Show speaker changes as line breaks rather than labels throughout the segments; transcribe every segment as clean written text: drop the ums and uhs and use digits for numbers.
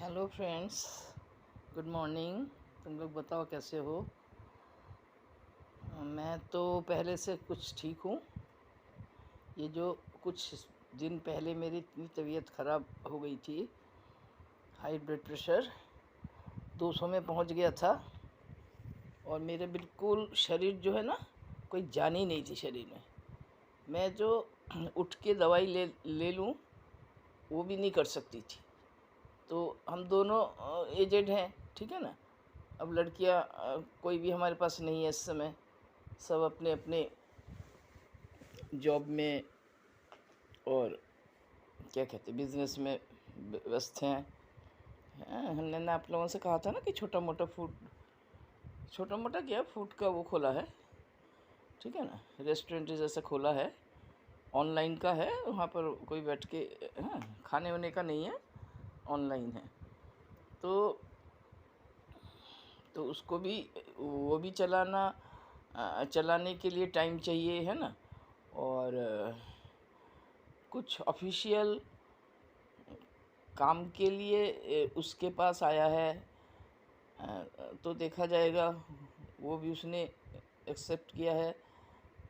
Hello friends, good morning. तुम लोग बताओ कैसे हो। मैं तो पहले से कुछ ठीक हूँ। ये जो कुछ दिन पहले मेरी इतनी तबीयत ख़राब हो गई थी, हाई ब्लड प्रेशर 200 में पहुँच गया था और मेरे बिल्कुल शरीर जो है ना, कोई जान ही नहीं थी शरीर में। मैं जो उठ के दवाई ले ले लूँ वो भी नहीं कर सकती थी। तो हम दोनों एजेड हैं, ठीक है ना। अब लड़कियां कोई भी हमारे पास नहीं है इस समय, सब अपने अपने जॉब में और क्या कहते बिजनेस में व्यस्त हैं। हमने ना आप लोगों से कहा था ना कि छोटा मोटा क्या फूड का वो खोला है, ठीक है ना, रेस्टोरेंट जैसा खोला है, ऑनलाइन का है। वहाँ पर कोई बैठ के खाने वाने का नहीं है, ऑनलाइन है। तो उसको भी वो भी चलाने के लिए टाइम चाहिए, है ना। और कुछ ऑफिशियल काम के लिए उसके पास आया है, तो देखा जाएगा। वो भी उसने एक्सेप्ट किया है।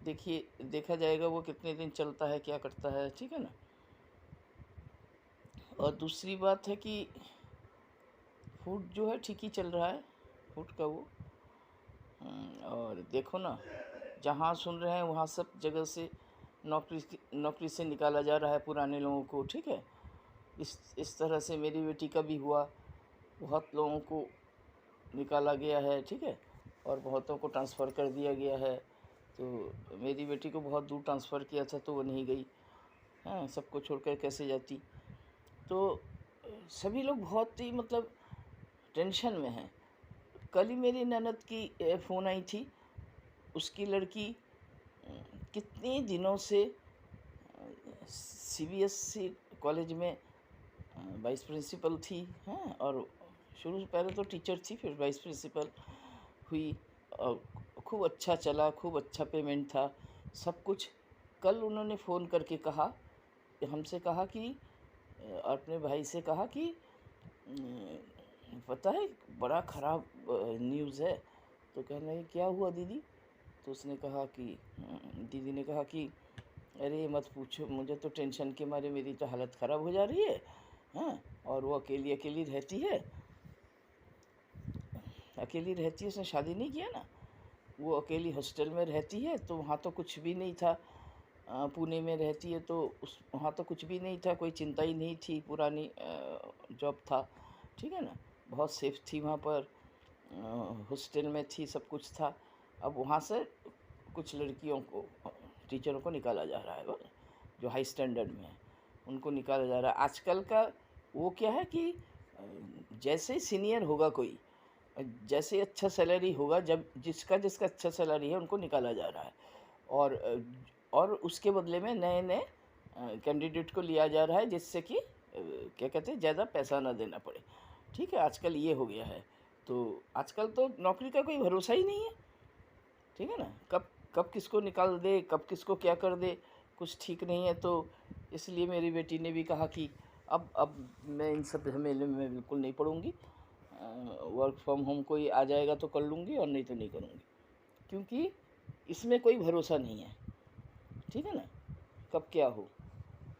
देखिए देखा जाएगा वो कितने दिन चलता है, क्या करता है, ठीक है ना। और दूसरी बात है कि फूड जो है ठीक ही चल रहा है, फूड का वो। और देखो ना, जहाँ सुन रहे हैं वहाँ सब जगह से नौकरी से निकाला जा रहा है पुराने लोगों को, ठीक है। इस तरह से मेरी बेटी का भी हुआ, बहुत लोगों को निकाला गया है, ठीक है, और बहुतों को ट्रांसफ़र कर दिया गया है। तो मेरी बेटी को बहुत दूर ट्रांसफ़र किया था तो वो नहीं गई, हाँ, सबको छोड़कर कैसे जाती। तो सभी लोग बहुत ही मतलब टेंशन में हैं। कल ही मेरी ननद की फ़ोन आई थी, उसकी लड़की कितने दिनों से सीबीएसई कॉलेज में वाइस प्रिंसिपल थी, हैं, और शुरू से पहले तो टीचर थी, फिर वाइस प्रिंसिपल हुई और खूब अच्छा चला, खूब अच्छा पेमेंट था, सब कुछ। कल उन्होंने फ़ोन करके कहा, हमसे कहा कि अपने भाई से कहा कि पता है बड़ा ख़राब न्यूज़ है। तो कहने लगे क्या हुआ दीदी। तो उसने कहा कि दीदी ने कहा कि अरे मत पूछो, मुझे तो टेंशन के मारे मेरी तो हालत ख़राब हो जा रही है, हाँ। और वो अकेली अकेली रहती है, उसने शादी नहीं किया ना, वो अकेली हॉस्टल में रहती है। तो वहाँ तो कुछ भी नहीं था, पुणे में रहती है तो वहाँ तो कुछ भी नहीं था, कोई चिंता ही नहीं थी, पुरानी जॉब था, ठीक है ना, बहुत सेफ थी वहाँ पर, हॉस्टल में थी, सब कुछ था। अब वहाँ से कुछ लड़कियों को, टीचरों को निकाला जा रहा है, जो हाई स्टैंडर्ड में है उनको निकाला जा रहा है। आजकल का वो क्या है कि जैसे सीनियर होगा कोई, जैसे अच्छा सैलरी होगा, जब जिसका जिसका अच्छा सैलरी है उनको निकाला जा रहा है। और उसके बदले में नए नए कैंडिडेट को लिया जा रहा है, जिससे कि क्या कहते हैं, ज़्यादा पैसा ना देना पड़े, ठीक है। आजकल ये हो गया है। तो आजकल तो नौकरी का कोई भरोसा ही नहीं है, ठीक है ना। कब कब किसको निकाल दे, कब किसको क्या कर दे, कुछ ठीक नहीं है। तो इसलिए मेरी बेटी ने भी कहा कि अब मैं इन सब झमेले में बिल्कुल नहीं पड़ूँगी, वर्क फ्रॉम होम कोई आ जाएगा तो कर लूँगी और नहीं तो नहीं करूँगी, क्योंकि इसमें कोई भरोसा नहीं है, ठीक है ना, कब क्या हो।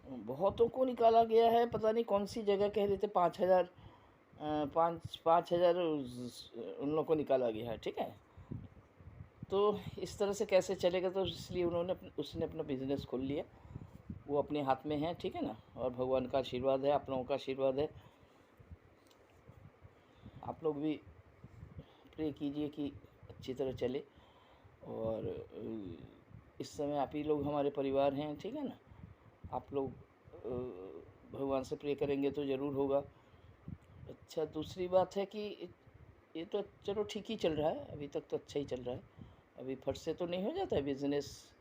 बहुतों को निकाला गया है, पता नहीं कौन सी जगह कह रहे थे 5,000, 5,000 उन लोगों को निकाला गया है, ठीक है। तो इस तरह से कैसे चलेगा, तो इसलिए उसने अपना बिज़नेस खोल लिया, वो अपने हाथ में है, ठीक है ना। और भगवान का आशीर्वाद है, आप लोगों का आशीर्वाद है। आप लोग भी प्रे कीजिए कि अच्छी तरह चले। और इस समय आप ही लोग हमारे परिवार हैं, ठीक है ना। आप लोग भगवान से प्रे करेंगे तो ज़रूर होगा। अच्छा, दूसरी बात है कि ये तो चलो ठीक ही चल रहा है, अभी तक तो अच्छा ही चल रहा है। अभी फट से तो नहीं हो जाता है बिज़नेस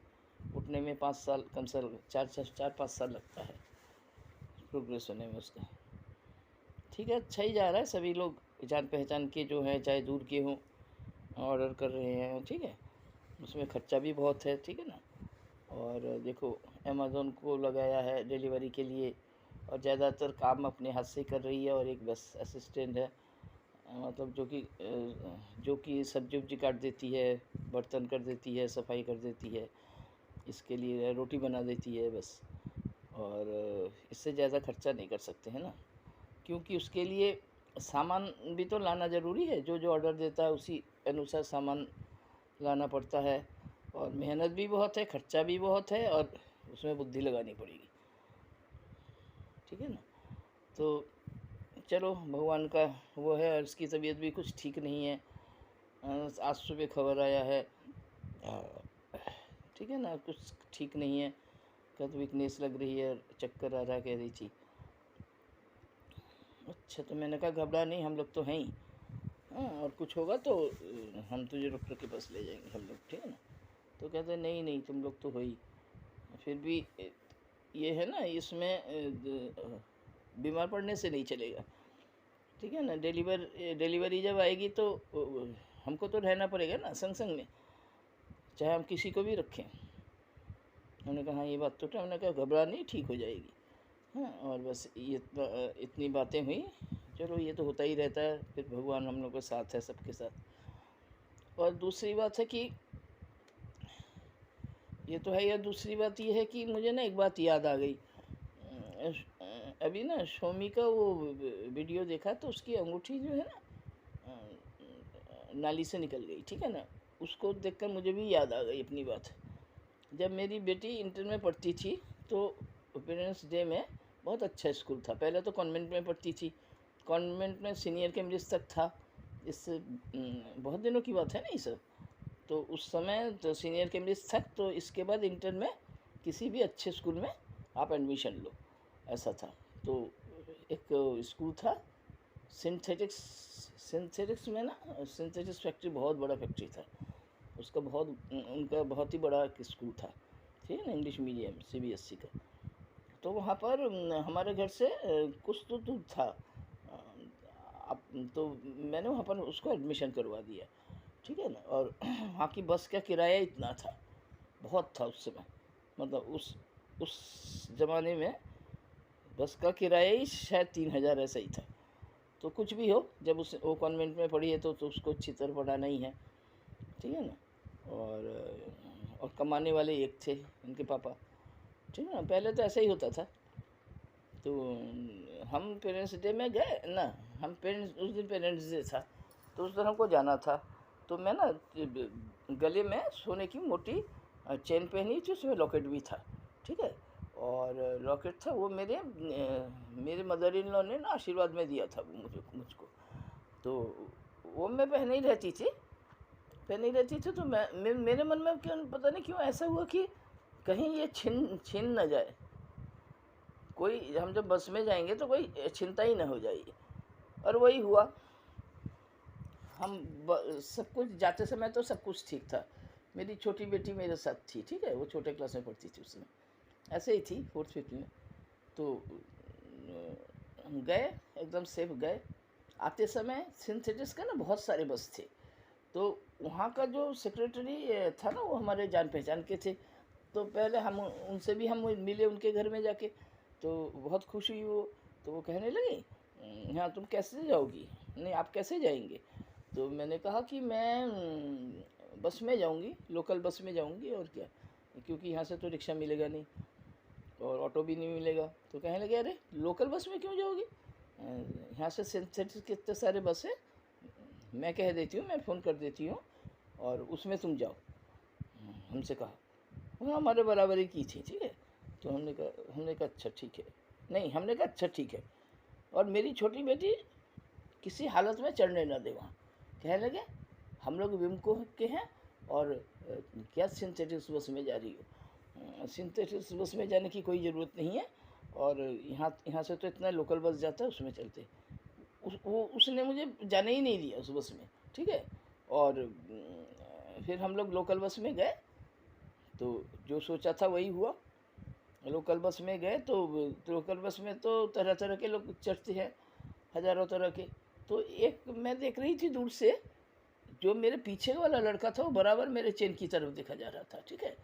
उठने में, 5 साल कम से कम 4-5 साल लगता है प्रोग्रेस होने में उसका, ठीक है। अच्छा ही जा रहा है, सभी लोग जान पहचान के जो हैं, चाहे दूर के हों, ऑर्डर कर रहे हैं, ठीक है। उसमें खर्चा भी बहुत है, ठीक है ना। और देखो अमेज़न को लगाया है डिलीवरी के लिए, और ज़्यादातर काम अपने हाथ से कर रही है, और एक बस असिस्टेंट है, मतलब जो कि सब्जी वब्जी काट देती है, बर्तन कर देती है, सफाई कर देती है, इसके लिए रोटी बना देती है बस। और इससे ज़्यादा खर्चा नहीं कर सकते हैं ना, क्योंकि उसके लिए सामान भी तो लाना ज़रूरी है, जो जो ऑर्डर देता है उसी अनुसार सामान लाना पड़ता है, और मेहनत भी बहुत है, खर्चा भी बहुत है, और उसमें बुद्धि लगानी पड़ेगी, ठीक है ना। तो चलो, भगवान का वो है, और इसकी तबीयत भी कुछ ठीक नहीं है। आज सुबह खबर आया है, ठीक है ना, कुछ ठीक नहीं है, कद वीकनेस लग रही है, चक्कर आ रहा कह रही थी। अच्छा, तो मैंने कहा घबरा नहीं, हम लोग तो हैं ही, हाँ, और कुछ होगा तो हम तुझे डॉक्टर के पास ले जाएंगे हम लोग, ठीक है ना। तो कहते नहीं नहीं, तुम लोग तो हो ही। फिर भी ये है ना, इसमें बीमार पड़ने से नहीं चलेगा, ठीक है ना। डिलीवरी जब आएगी तो हमको तो रहना पड़ेगा ना संग संग में, चाहे हम किसी को भी रखें। हमने कहा हाँ, ये बात तो है। हमने कहा घबरा नहीं, ठीक हो जाएगी, हाँ। और बस ये इतनी बातें हुई। चलो, ये तो होता ही रहता है, फिर भगवान हम लोग के साथ है, सबके साथ। और दूसरी बात है कि ये तो है, या दूसरी बात ये है कि मुझे ना एक बात याद आ गई। अभी ना शोमी का वो वीडियो देखा, तो उसकी अंगूठी जो है ना नाली से निकल गई, ठीक है ना। उसको देखकर मुझे भी याद आ गई अपनी बात। जब मेरी बेटी इंटर में पढ़ती थी, तो पेरेंट्स डे में बहुत अच्छा स्कूल था। पहले तो कॉन्वेंट में पढ़ती थी, कॉन्वेंट में सीनियर केमिस्ट्री तक था। इससे बहुत दिनों की बात है ना ये सब। तो उस समय तो सीनियर केमिस्ट्री तक, तो इसके बाद इंटर में किसी भी अच्छे स्कूल में आप एडमिशन लो, ऐसा था। तो एक स्कूल था सिंथेटिक्स में ना, सिंथेटिक्स फैक्ट्री, बहुत बड़ा फैक्ट्री था उसका, उनका बहुत ही बड़ा स्कूल था, ठीक है ना, इंग्लिश मीडियम CBSE का। तो वहाँ पर हमारे घर से कुछ तो दूर था, तो मैंने वहाँ पर उसको एडमिशन करवा दिया, ठीक है ना। और वहाँ की बस का किराया इतना था, बहुत था उस समय, मतलब उस ज़माने में बस का किराया ही शायद 3,000 ऐसा ही था। तो कुछ भी हो, जब वो कॉन्वेंट में पढ़ी है तो उसको अच्छी तरह पढ़ाना ही है, ठीक है ना। और कमाने वाले एक थे उनके पापा, ठीक है ना। पहले तो ऐसा ही होता था। तो हम पेरेंट्स डे में गए ना, उस दिन पेरेंट्स डे था, तो उस दिन हमको जाना था। तो मैं ना गले में सोने की मोटी चेन पहनी थी, उसमें लॉकेट भी था, ठीक है। और लॉकेट था वो मेरे मदर इन लॉ ने ना आशीर्वाद में दिया था वो मुझको। तो वो मैं पहनी रहती थी। तो मेरे मन में क्यों पता नहीं क्यों ऐसा हुआ कि कहीं ये छीन न जाए, कोई, हम जब बस में जाएंगे तो कोई चिंता ही ना हो जाएगी। और वही हुआ। हम सब कुछ जाते समय तो सब कुछ ठीक था। मेरी छोटी बेटी मेरे साथ थी, ठीक है, वो छोटे क्लास में पढ़ती थी उसमें, ऐसे ही थी 4th-5th में। तो हम गए, एकदम सेफ गए। आते समय सिंथेटिक्स का ना बहुत सारे बस थे। तो वहाँ का जो सेक्रेटरी था ना, वो हमारे जान पहचान के थे। तो पहले हम उनसे भी हम मिले उनके घर में जाके, तो बहुत खुश हुई वो। तो वो कहने लगी, हाँ तुम कैसे जाओगी, नहीं आप कैसे जाएंगे। तो मैंने कहा कि मैं बस में जाऊंगी, लोकल बस में जाऊंगी, और क्या, क्योंकि यहाँ से तो रिक्शा मिलेगा नहीं और ऑटो भी नहीं मिलेगा। तो कहने लगे अरे लोकल बस में क्यों जाओगी, यहाँ से सिंथेटिक्स के इतने सारे बस है, मैं कह देती हूँ, मैं फ़ोन कर देती हूँ और उसमें तुम जाओ। हमसे कहा, वो हमारे बराबरी की थी, ठीक है। तो हमने कहा अच्छा ठीक है, नहीं हमने कहा अच्छा ठीक है। और मेरी छोटी बेटी किसी हालत में चढ़ने ना दे वहाँ। कहने लगे हम लोग विमको के हैं, और क्या सिंथेटिक्स बस में जा रही हो, सिंथेटिक्स बस में जाने की कोई ज़रूरत नहीं है, और यहाँ से तो इतना लोकल बस जाता है, उसमें चलते। उसने मुझे जाने ही नहीं दिया उस बस में, ठीक है। और फिर हम लोग लोकल बस में गए, तो जो सोचा था वही हुआ। लोकल बस में गए तो लोकल बस में तो तरह तरह के लोग चढ़ते हैं, हज़ारों तरह के। तो एक मैं देख रही थी दूर से, जो मेरे पीछे वाला लड़का था वो बराबर मेरे चेन की तरफ देखा जा रहा था, ठीक है,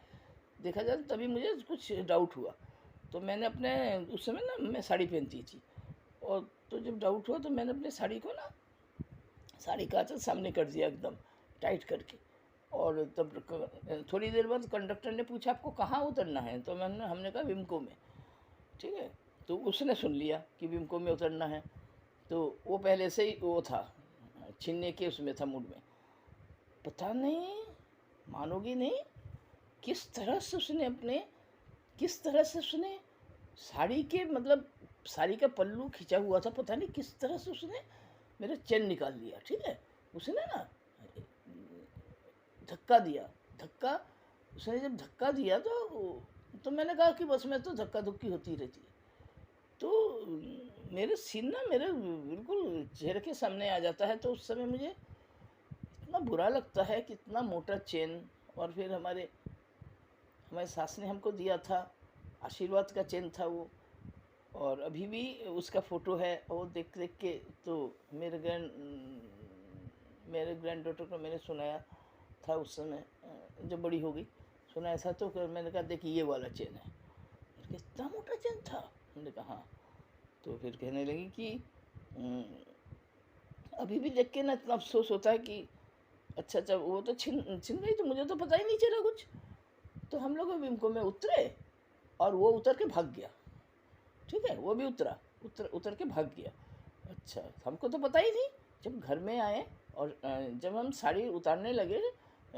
देखा जा, तभी मुझे कुछ डाउट हुआ। तो मैंने अपने उस समय ना मैं साड़ी पहनती थी, और तो जब डाउट हुआ तो मैंने अपने साड़ी को ना, साड़ी का आँचल सामने कर दिया एकदम टाइट करके। और तब थोड़ी देर बाद कंडक्टर ने पूछा आपको कहाँ उतरना है, तो हमने कहा विमको में। ठीक है, तो उसने सुन लिया कि विमको में उतरना है, तो वो पहले से ही वो था, छीनने के उसमें था मूड में। पता नहीं, मानोगी नहीं, किस तरह से उसने साड़ी के मतलब साड़ी का पल्लू खिंचा हुआ था, पता नहीं किस तरह से उसने मेरा चेन निकाल लिया। ठीक है, उसने ना धक्का दिया, धक्का उसने जब धक्का दिया तो मैंने कहा कि बस मैं तो धक्का धुक्की होती रहती है। तो मेरे सीन ना मेरे बिल्कुल चेहरे के सामने आ जाता है, तो उस समय मुझे इतना बुरा लगता है कि इतना मोटा चेन। और फिर हमारे सास ने हमको दिया था, आशीर्वाद का चेन था वो, और अभी भी उसका फ़ोटो है। और देख देख के तो मेरे ग्रैंड डॉटर को मैंने सुनाया था उस समय, जब बड़ी हो गई सुनाया था, तो मैंने कहा देखिए ये वाला चेन है। इतना मोटा चेन था, हमने कहा हाँ। तो फिर कहने लगी कि अभी भी देख के ना इतना अफसोस होता है कि अच्छा वो तो छिन छिन गई, तो मुझे तो पता ही नहीं चला कुछ। तो हम लोग विमको में उतरे और वो उतर के भाग गया। ठीक है, वो भी उतर के भाग गया। अच्छा, हमको तो पता ही नहीं। जब घर में आए और जब हम साड़ी उतारने लगे,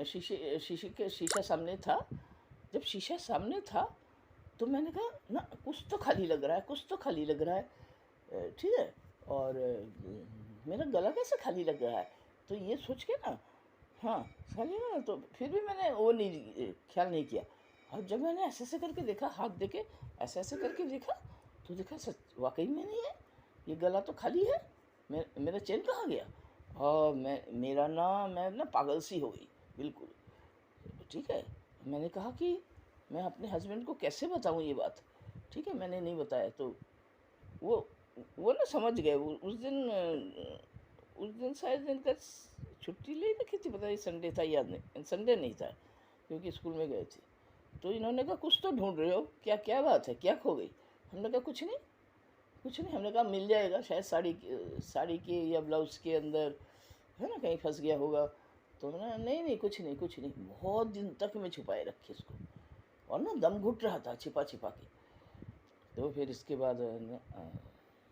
शीशा सामने था। जब शीशा सामने था तो मैंने कहा ना कुछ तो खाली लग रहा है, कुछ तो खाली लग रहा है। ठीक है, और मेरा गला कैसे खाली लग रहा है, तो ये सोच के ना, हाँ खाली ना, तो फिर भी मैंने वो नहीं ख्याल नहीं किया। और जब मैंने ऐसे ऐसे करके देखा, हाथ देके ऐसे ऐसे करके देखा, तो देखा सच वाकई में नहीं है, ये गला तो खाली है। मेरा चेन कहाँ गया? और मैं ना पागल सी हो गई बिल्कुल। ठीक है, मैंने कहा कि मैं अपने हस्बैंड को कैसे बताऊँ ये बात। ठीक है, मैंने नहीं बताया, तो वो वो ना समझ गए। उस दिन शायद इनका छुट्टी ले रखी थी, पता नहीं संडे था, याद नहीं, संडे नहीं था, क्योंकि स्कूल में गए थे। तो इन्होंने कहा कुछ तो ढूंढ रहे हो, क्या क्या बात है, क्या खो गई? हमने कहा कुछ नहीं, कुछ नहीं। हमने कहा मिल जाएगा शायद साड़ी के या ब्लाउज़ के अंदर, है ना, कहीं फंस गया होगा। तो ना नहीं नहीं, कुछ नहीं कुछ नहीं। बहुत दिन तक मैं छुपाए रखी इसको, और ना दम घुट रहा था छिपा छिपा के। तो फिर इसके बाद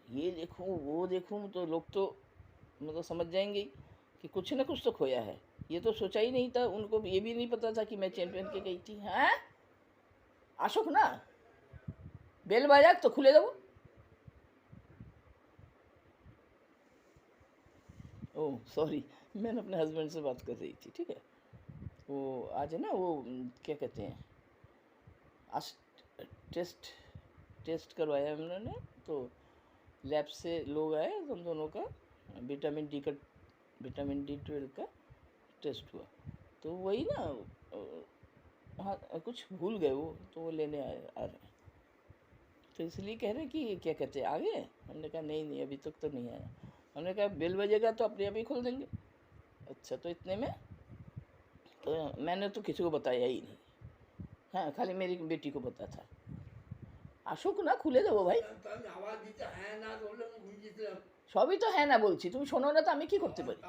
ये देखूँ वो देखूँ तो लोग तो मतलब समझ जाएंगे कि कुछ ना कुछ तो खोया है। ये तो सोचा ही नहीं था, उनको ये भी नहीं पता था कि मैं चेन पहन के गई थी। हैं अशोक ना, बेल बाजा तो खुले दो। ओह सॉरी, मैंने अपने हस्बैंड से बात कर रही थी। ठीक है, वो आज है ना, वो क्या कहते हैं, आज टेस्ट टेस्ट करवाया हम लोगों ने। तो लैब से लोग आए, हम दोनों का विटामिन डी 12 का टेस्ट हुआ। तो वही ना, हाँ कुछ भूल गए वो, तो वो लेने आ रहे हैं। तो इसलिए कह रहे हैं कि क्या कहते हैं आ गए। हमने कहा नहीं नहीं, अभी तक तो नहीं आया। हमने कहा बेल बजेगा तो अपने आप ही खोल देंगे। अच्छा, तो इतने में तो मैंने तो किसी को बताया ही नहीं, हाँ खाली मेरी बेटी को पता था। अशोक ना खुले দেবো ভাই, সবই তো হ্যাঁ না বলছি, তুমি শোনো না তো আমি কি করতে পারি?